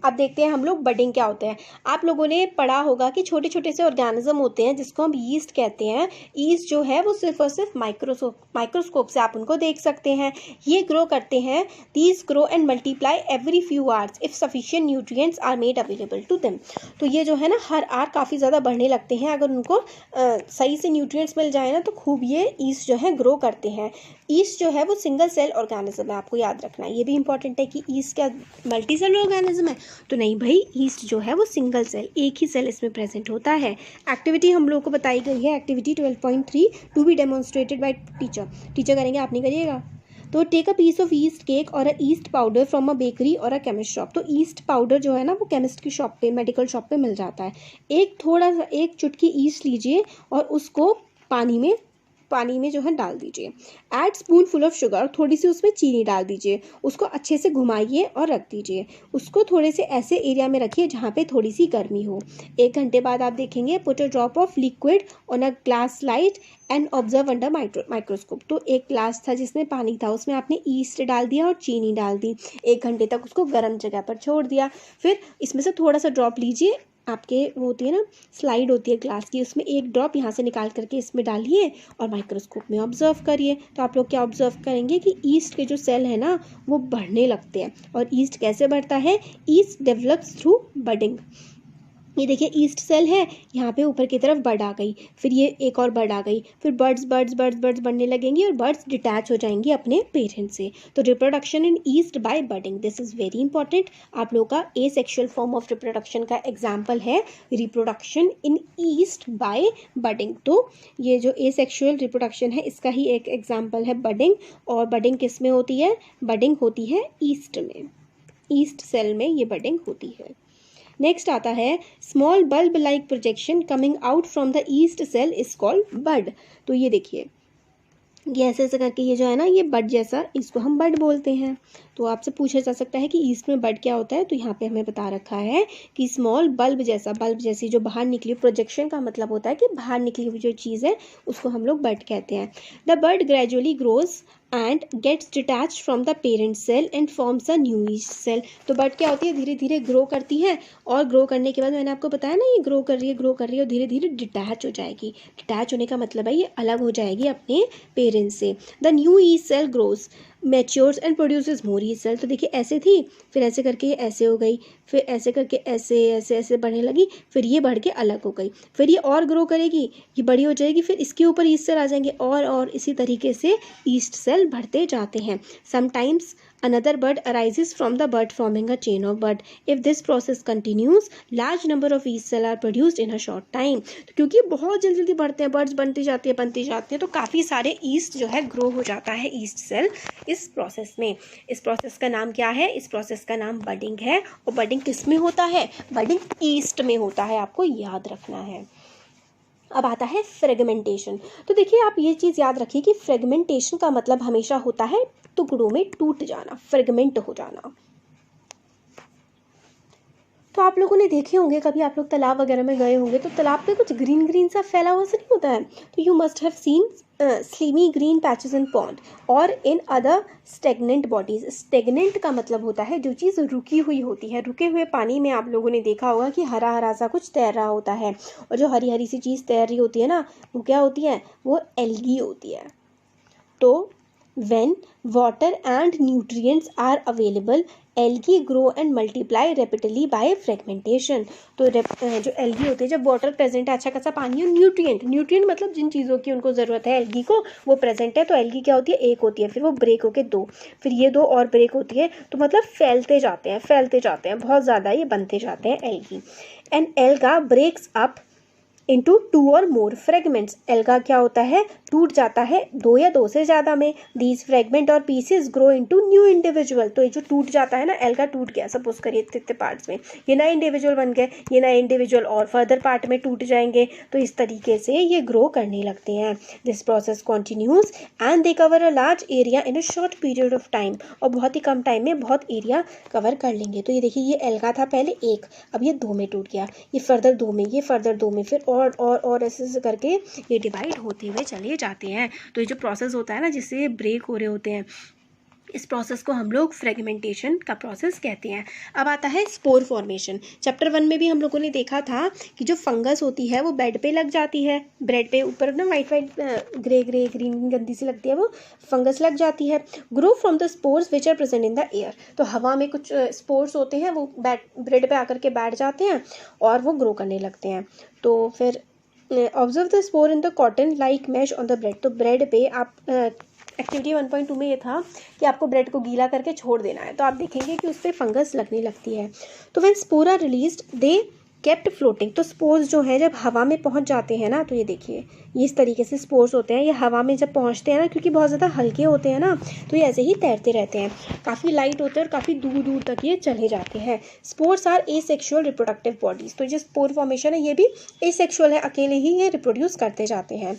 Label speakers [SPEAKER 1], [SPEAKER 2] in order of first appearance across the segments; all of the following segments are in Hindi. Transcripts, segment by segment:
[SPEAKER 1] अब देखते हैं हम लोग बडिंग क्या होते हैं। आप लोगों ने पढ़ा होगा कि छोटे छोटे से ऑर्गेनिज्म होते हैं जिसको हम यीस्ट कहते हैं। यीस्ट जो है वो सिर्फ और सिर्फ माइक्रोस्कोप से आप उनको देख सकते हैं। ये ग्रो करते हैं। These grow and multiply every few hours if sufficient nutrients are made available to them. तो ये जो है ना हर आवर काफ़ी ज़्यादा बढ़ने लगते हैं। अगर उनको सही से न्यूट्रिएंट्स मिल जाए ना तो खूब ये यीस्ट जो है ग्रो करते हैं। यीस्ट जो है वो सिंगल सेल ऑर्गेनिज्म है, आपको याद रखना है। ये भी इंपॉर्टेंट है कि यीस्ट क्या मल्टी सेल ऑर्गेनिज्म है? तो नहीं भाई, यीस्ट जो है वो सिंगल सेल, एक ही सेल इसमें प्रेजेंट होता है। एक्टिविटी हम लोग को बताई गई है, activity 12.3 to be demonstrated by teacher. Teacher करेंगे, आप नहीं करिएगा। तो take a piece of yeast cake और a yeast powder from a bakery और अ केमिस्ट शॉप। तो ईस्ट पाउडर जो है ना वो केमिस्ट की शॉप पे, मेडिकल शॉप पे मिल जाता है। एक चुटकी ईस्ट लीजिए और उसको पानी में जो है डाल दीजिए। Add spoon full of sugar, थोड़ी सी उसमें चीनी डाल दीजिए। उसको अच्छे से घुमाइए और रख दीजिए। उसको थोड़े से ऐसे एरिया में रखिए जहाँ पे थोड़ी सी गर्मी हो। 1 घंटे बाद आप देखेंगे, put a drop of liquid on a glass slide and observe under microscope. तो एक ग्लास था जिसमें पानी था, उसमें आपने ईस्ट डाल दिया और चीनी डाल दी। 1 घंटे तक उसको गर्म जगह पर छोड़ दिया। फिर इसमें से थोड़ा सा ड्रॉप लीजिए, आपके वो होती है ना स्लाइड होती है ग्लास की, उसमें एक ड्रॉप यहाँ से निकाल करके इसमें डालिए और माइक्रोस्कोप में ऑब्जर्व करिए। तो आप लोग क्या ऑब्जर्व करेंगे कि ईस्ट के जो सेल है ना वो बढ़ने लगते हैं। और ईस्ट कैसे बढ़ता है? East develops through budding. ये देखिए ईस्ट सेल है, यहाँ पे ऊपर की तरफ बर्ड आ गई, फिर ये एक और बर्ड आ गई, फिर बर्ड्स बढ़ने लगेंगी और बर्ड्स डिटैच हो जाएंगी अपने पेरेंट से। तो reproduction in yeast by budding, this is very important. आप लोगों का asexual form of reproduction का एग्जाम्पल है reproduction in yeast by budding. तो ये जो ए सेक्शुअल रिप्रोडक्शन है इसका ही एक एग्जाम्पल है बडिंग। और बडिंग किस में होती है? बडिंग होती है ईस्ट में, ईस्ट सेल में ये बडिंग होती है। नेक्स्ट आता है small bulb like projection coming out from the yeast cell is called bud. तो ये देखिए ये ऐसे ऐसे करके ये जो है ना ये बड जैसा, इसको हम बड बोलते हैं। तो आपसे पूछा जा सकता है कि ईस्ट में बड क्या होता है? तो यहाँ पे हमें बता रखा है कि स्मॉल बल्ब जैसी जो बाहर निकली, प्रोजेक्शन का मतलब होता है कि बाहर निकली हुई जो चीज़ है उसको हम लोग बड कहते हैं। The bud gradually grows and gets detached from the parent cell and forms a new yeast cell. तो बड क्या होती है? धीरे धीरे ग्रो करती है और ग्रो करने के बाद मैंने आपको बताया ना ये ग्रो कर रही है और धीरे धीरे डिटैच हो जाएगी। डिटैच होने का मतलब है ये अलग हो जाएगी अपने पेरेंट्स से। The new yeast cell grows matures and produces more yeast cell. तो देखिए ऐसे थी, फिर ऐसे करके ये ऐसे हो गई, फिर ऐसे करके ऐसे ऐसे ऐसे बढ़ने लगी, फिर ये बढ़ के अलग हो गई, फिर ये और ग्रो करेगी, ये बड़ी हो जाएगी, फिर इसके ऊपर ईस्ट सेल आ जाएंगे और इसी तरीके से ईस्ट सेल बढ़ते जाते हैं। Sometimes another bud arises from the bud forming a chain of bud. If this process continues, large number of yeast cells are produced in a short time. तो क्योंकि बहुत जल्दी जल्दी बढ़ते हैं, बर्ड्स बनती जाती है, तो काफ़ी सारे ईस्ट जो है ग्रो हो जाता है ईस्ट सेल इस प्रोसेस में। इस प्रोसेस का नाम क्या है? इस प्रोसेस का नाम बडिंग है। और बडिंग किस में होता है? बडिंग ईस्ट में होता है, आपको याद रखना है। अब आता है फ्रेगमेंटेशन। तो देखिए आप ये चीज़ याद रखिए कि फ्रेगमेंटेशन का मतलब हमेशा होता है टुकड़ों में टूट जाना, फ्रेगमेंट हो जाना। तो आप लोगों ने देखे होंगे, कभी आप लोग तालाब वगैरह में गए होंगे तो तालाब पे कुछ ग्रीन ग्रीन सा फैला हुआ सा नहीं होता है? तो you must have seen slimy green patches in pond और in other stagnant bodies. Stagnant का मतलब होता है जो चीज़ रुकी हुई होती है। रुके हुए पानी में आप लोगों ने देखा होगा कि हरा हरा सा कुछ तैर रहा होता है, और जो हरी हरी सी चीज़ तैर रही होती है ना वो क्या होती है? वो एल्गी होती है। तो when water and nutrients are available, algae grow and multiply rapidly by fragmentation. तो जो algae होती है, जब वाटर प्रेजेंट है, अच्छा खासा पानी, और न्यूट्रिएंट मतलब जिन चीज़ों की उनको ज़रूरत है algae को वो प्रेजेंट है, तो algae क्या होती है? एक होती है, फिर वो ब्रेक होके 2, फिर ये 2 और ब्रेक होती है, तो मतलब फैलते जाते हैं, बहुत ज़्यादा ये बनते जाते हैं algae. And alga breaks up into 2 और मोर फ्रेगमेंट्स। एल्गा क्या होता है? टूट जाता है 2 या 2 से ज़्यादा में। दीज फ्रेगमेंट और pieces grow into new individual. तो ये जो टूट जाता है ना, एल्गा टूट गया, सपोज करिए इतने पार्ट्स में, ये नए इंडिविजुअल बन गए, ये नए इंडिविजुअल और फर्दर पार्ट में टूट जाएंगे। तो इस तरीके से ये ग्रो करने लगते हैं। This process continues and they cover a large area in a short period of time. और बहुत ही कम टाइम में बहुत एरिया कवर कर लेंगे। तो ये देखिए ये एल्गा था पहले 1, अब ये 2 में टूट गया, ये फर्दर 2 में, ये फर्दर 2 में, फिर और ऐसे करके ये डिवाइड होते हुए चले जाते हैं। तो ये जो प्रोसेस होता है ना जिससे ये ब्रेक हो रहे होते हैं, इस प्रोसेस को हम लोग फ्रेगमेंटेशन का प्रोसेस कहते हैं। अब आता है स्पोर फॉर्मेशन। चैप्टर 1 में भी हम लोगों ने देखा था कि जो फंगस होती है वो बेड पे लग जाती है, ब्रेड पे ऊपर ना वाइट ग्रे ग्रीन गंदी सी लगती है, वो फंगस लग जाती है। Grow from the spores which are present in the air, तो हवा में कुछ स्पोर्स होते हैं, वो ब्रेड पे आकर के बैठ जाते हैं और वो ग्रो करने लगते हैं। तो फिर observe the spore in the cotton like mesh on the bread, तो ब्रेड पे आप एक्टिविटी 1.2 में ये था कि आपको ब्रेड को गीला करके छोड़ देना है, तो आप देखेंगे कि उस पर फंगस लगने लगती है। तो when spore are released they kept floating, तो स्पोर्स जो है जब हवा में पहुंच जाते हैं ना, तो ये देखिए ये इस तरीके से स्पोर्स होते हैं, ये हवा में जब पहुंचते हैं ना, क्योंकि बहुत ज़्यादा हल्के होते हैं ना, तो ये ऐसे ही तैरते रहते हैं, काफ़ी लाइट होते हैं और काफ़ी दूर दूर तक ये चले जाते हैं। Spores are asexual reproductive bodies, तो जो स्पोर फॉर्मेशन है ये भी एसेक्सुअल है, अकेले ही ये रिप्रोड्यूस करते जाते हैं।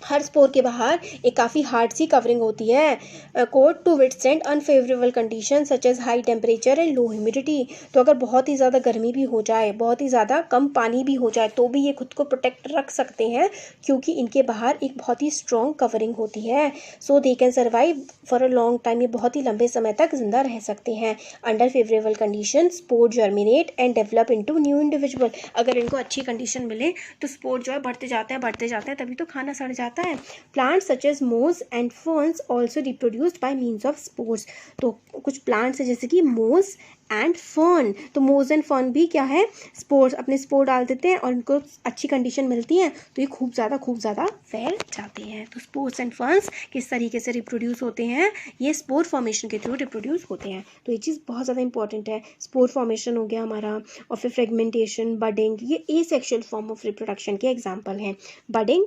[SPEAKER 1] हर स्पोर के बाहर एक काफ़ी हार्ड सी कवरिंग होती है coat to withstand unfavourable condition such as high temperature and low humidity, तो अगर बहुत ही ज़्यादा गर्मी भी हो जाए, बहुत ही ज़्यादा कम पानी भी हो जाए, तो भी ये खुद को प्रोटेक्ट रख सकते हैं, क्योंकि इनके बाहर एक बहुत ही स्ट्रॉन्ग कवरिंग होती है। So they can survive for a long time, ये बहुत ही लंबे समय तक जिंदा रह सकते हैं। Under favourable condition spore germinate and develop into new individual, अगर इनको अच्छी कंडीशन मिले तो स्पोर जो है बढ़ते जाते हैं, तभी तो खाना सड़ जाता है। प्लांट्स सच एज मोज and ferns also reproduced bye means of spores, तो कुछ प्लांट्स है जैसे कि मोज एंड फर्न, तो मोज एंड फर्न भी क्या है, स्पोर्स, अपने स्पोर डाल देते हैं और उनको अच्छी कंडीशन मिलती है तो ये खूब ज़्यादा फैल जाते हैं। तो स्पोर्स एंड फर्न्स किस तरीके से रिप्रोड्यूस होते हैं, ये स्पोर फॉर्मेशन के थ्रू रिप्रोड्यूस होते हैं। तो ये चीज़ बहुत ज़्यादा इंपॉर्टेंट है। स्पोर फॉर्मेशन हो गया हमारा, और फिर फ्रेगमेंटेशन, बडिंग, ये एसेक्सुअल फॉर्म ऑफ रिप्रोडक्शन के एग्जाम्पल हैं। बडिंग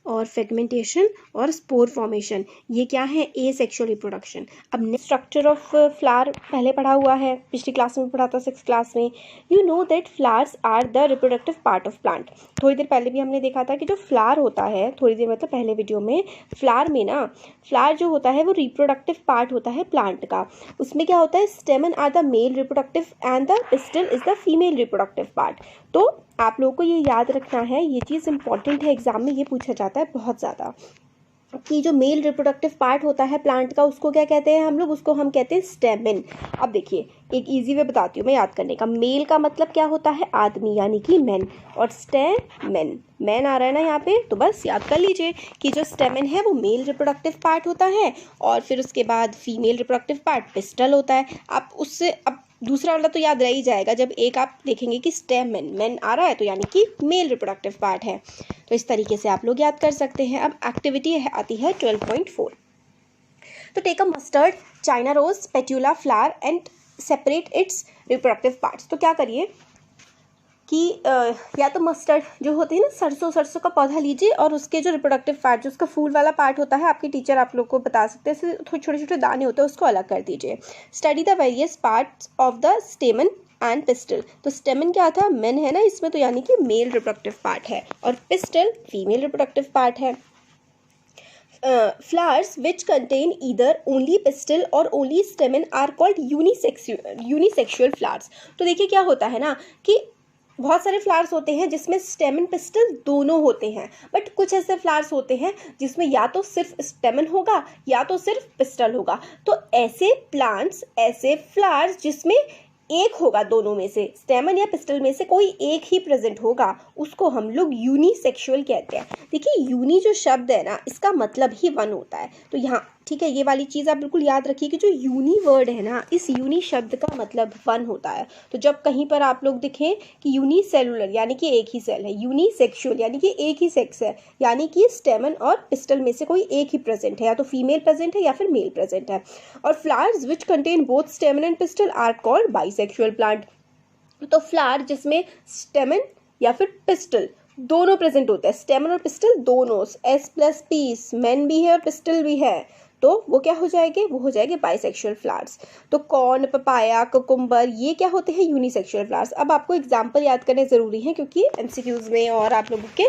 [SPEAKER 1] और फ्रेगमेंटेशन और स्पोर फॉर्मेशन, ये क्या है, एसेक्सुअल रिप्रोडक्शन। अब स्ट्रक्चर ऑफ फ्लावर पहले पढ़ा हुआ है, पिछली क्लास में पढ़ा था 6th क्लास में। You know that flowers are the reproductive part of plant, थोड़ी देर पहले भी हमने देखा था कि जो फ्लावर होता है, थोड़ी देर मतलब पहले वीडियो में, फ्लावर में ना, फ्लावर जो होता है वो रिप्रोडक्टिव पार्ट होता है प्लांट का। उसमें क्या होता है, stamen are the male reproductive and the pistil is the female reproductive part. तो आप लोगों को ये याद रखना है, ये चीज़ इंपॉर्टेंट है, एग्जाम में ये पूछा जाता है बहुत ज़्यादा, कि जो मेल रिप्रोडक्टिव पार्ट होता है प्लांट का, उसको क्या कहते हैं हम लोग, उसको हम कहते हैं स्टेमिन। अब देखिए एक इजी वे बताती हूँ मैं याद करने का। मेल का मतलब क्या होता है, आदमी, यानी कि मैन, और स्टेमिन, मैन आ रहा है ना यहाँ पे, तो बस याद कर लीजिए कि जो स्टेमिन है वो मेल रिप्रोडक्टिव पार्ट होता है, और फिर उसके बाद फीमेल रिप्रोडक्टिव पार्ट पिस्टल होता है। आप उससे अब दूसरा वाला तो याद रह ही जाएगा, जब एक आप देखेंगे कि स्टेमिन, मैन आ रहा है, तो यानी कि मेल रिप्रोडक्टिव पार्ट है। तो इस तरीके से आप लोग याद कर सकते हैं। अब एक्टिविटी आती है 12.4। तो take a mustard, China rose, petunia flower and separate its reproductive parts. तो क्या करिए कि या तो मस्टर्ड जो होते हैं ना, सरसों का पौधा लीजिए, और उसके जो रिप्रोडक्टिव पार्ट, जो उसका फूल वाला पार्ट होता है, आपके टीचर आप लोग को बता सकते हैं, थोड़े छोटे छोटे दाने होते हैं, उसको अलग कर दीजिए। Study the various parts of the स्टेमन and pistol, तो स्टेमन क्या था, मेन है ना इसमें, तो यानी कि मेल रिप्रोडक्टिव पार्ट है, और पिस्टल फीमेल रिप्रोडक्टिव पार्ट है। flowers which contain either only pistil or only stamen are called unisexual flowers। तो देखिए क्या होता है ना कि बहुत सारे फ्लावर्स होते हैं जिसमें स्टेमन पिस्टल दोनों होते हैं, बट कुछ ऐसे फ्लावर्स होते हैं जिसमें या तो सिर्फ स्टेमन होगा या तो सिर्फ पिस्टल होगा। तो ऐसे प्लांट्स, ऐसे फ्लावर्स जिसमें एक होगा, दोनों में से, स्टेमन या पिस्टल में से कोई एक ही प्रेजेंट होगा, उसको हम लोग यूनिसेक्सुअल कहते हैं। देखिए यूनि जो शब्द है ना, इसका मतलब ही वन होता है, तो यहाँ ठीक है, ये वाली चीज़ आप बिल्कुल याद रखिए कि जो यूनि वर्ड है ना, इस यूनि शब्द का मतलब वन होता है। तो जब कहीं पर आप लोग दिखें कि यूनिसेलुलर यानी कि एक ही सेल है, यूनिसेक्सुअल यानी कि एक ही सेक्स है, यानी कि स्टेमन और पिस्टल में से कोई एक ही प्रेजेंट है, या तो फीमेल प्रेजेंट है या फिर मेल प्रेजेंट है। और flowers which contain both stamen and pistil are called bisexual plant. तो फ्लावर जिसमें स्टेमन या फिर पिस्टल दोनों प्रेजेंट होते हैं, स्टेमन और पिस्टल दोनों, S+P, मेन भी है और पिस्टल भी है, तो वो क्या हो जाएंगे, वो हो जाएंगे बाइसेक्सुअल फ्लावर्स। तो कॉर्न, पपाया, कुकुम्बर, ये क्या होते हैं, यूनिसेक्सुअल फ्लावर्स। अब आपको एग्जांपल याद करने ज़रूरी है, क्योंकि MCQs में और आप लोगों के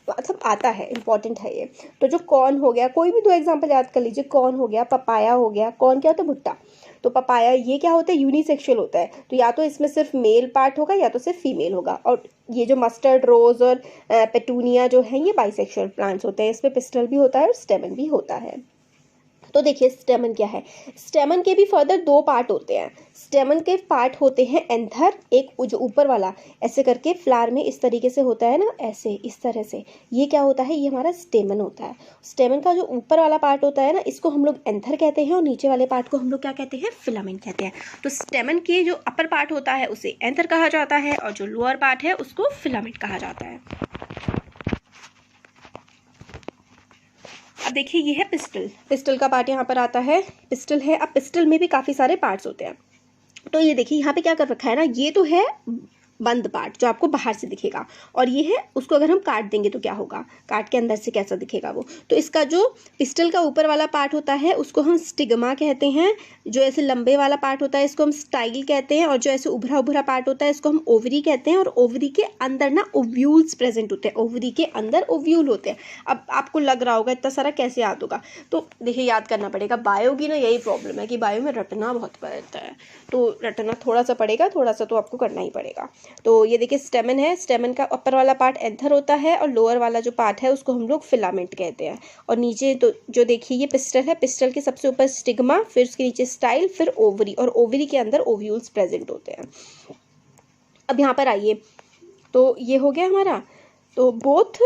[SPEAKER 1] मतलब आता है, इंपॉर्टेंट है ये। तो जो कॉर्न हो गया, कोई भी 2 एग्जाम्पल याद कर लीजिए, कॉर्न हो गया, पपाया हो गया। कॉर्न क्या होता है, भुट्टा, तो पपाया ये क्या होता है, यूनिसेक्सुअल होता है, तो या तो इसमें सिर्फ मेल पार्ट होगा या तो सिर्फ फीमेल होगा। और ये जो मस्टर्ड, रोज और पेटूनिया जो है, ये बाइसेक्सुअल प्लांट्स होते हैं, इसमें पिस्टल भी होता है और स्टेमन भी होता है। तो देखिए स्टेमन क्या है। स्टेमन के भी फर्दर दो पार्ट होते हैं। स्टेमन के पार्ट होते हैं एंथर, एक जो ऊपर वाला ऐसे करके फ्लावर में इस तरीके से होता है ना, ऐसे इस तरह से, ये क्या होता है, ये हमारा स्टेमन होता है। स्टेमन का जो ऊपर वाला पार्ट होता है ना, इसको हम लोग एंथर कहते हैं और नीचे वाले पार्ट को हम लोग क्या कहते हैं, फिलामेंट कहते हैं। तो स्टेमन के जो अपर पार्ट होता है उसे एंथर कहा जाता है और जो लोअर पार्ट है उसको फिलामेंट कहा जाता है। अब देखिए ये है पिस्टल। पिस्टल का पार्ट यहाँ पर आता है, पिस्टल है। अब पिस्टल में भी काफ़ी सारे पार्ट्स होते हैं। तो ये देखिए यहाँ पे क्या कर रखा है ना, ये तो है बंद पार्ट जो आपको बाहर से दिखेगा, और ये है उसको अगर हम काट देंगे तो क्या होगा, काट के अंदर से कैसा दिखेगा वो। तो इसका जो पिस्टल का ऊपर वाला पार्ट होता है उसको हम स्टिग्मा कहते हैं, जो ऐसे लंबे वाला पार्ट होता है इसको हम स्टाइल कहते हैं, और जो ऐसे उभरा उभरा पार्ट होता है इसको हम ओवरी कहते हैं। और ओवरी के अंदर ना ओव्यूल्स प्रेजेंट होते हैं, ओवरी के अंदर ओव्यूल होते हैं। अब आपको लग रहा होगा इतना सारा कैसे याद होगा, तो देखिए याद करना पड़ेगा। बायो की ना यही प्रॉब्लम है कि बायो में रटना बहुत पड़ता है, तो रटना थोड़ा सा पड़ेगा, थोड़ा सा तो आपको करना ही पड़ेगा। तो ये देखिए स्टेमन है, स्टेमन का अपर वाला पार्ट एंथर होता है और लोअर वाला जो पार्ट है उसको हम लोग फिलामेंट कहते हैं। और नीचे तो जो देखिए ये पिस्टल है, पिस्टल के सबसे ऊपर स्टिग्मा, फिर उसके नीचे स्टाइल, फिर ओवरी, और ओवरी के अंदर ओव्यूल्स प्रेजेंट होते हैं। अब यहाँ पर आइए, तो ये हो गया हमारा। तो बोथ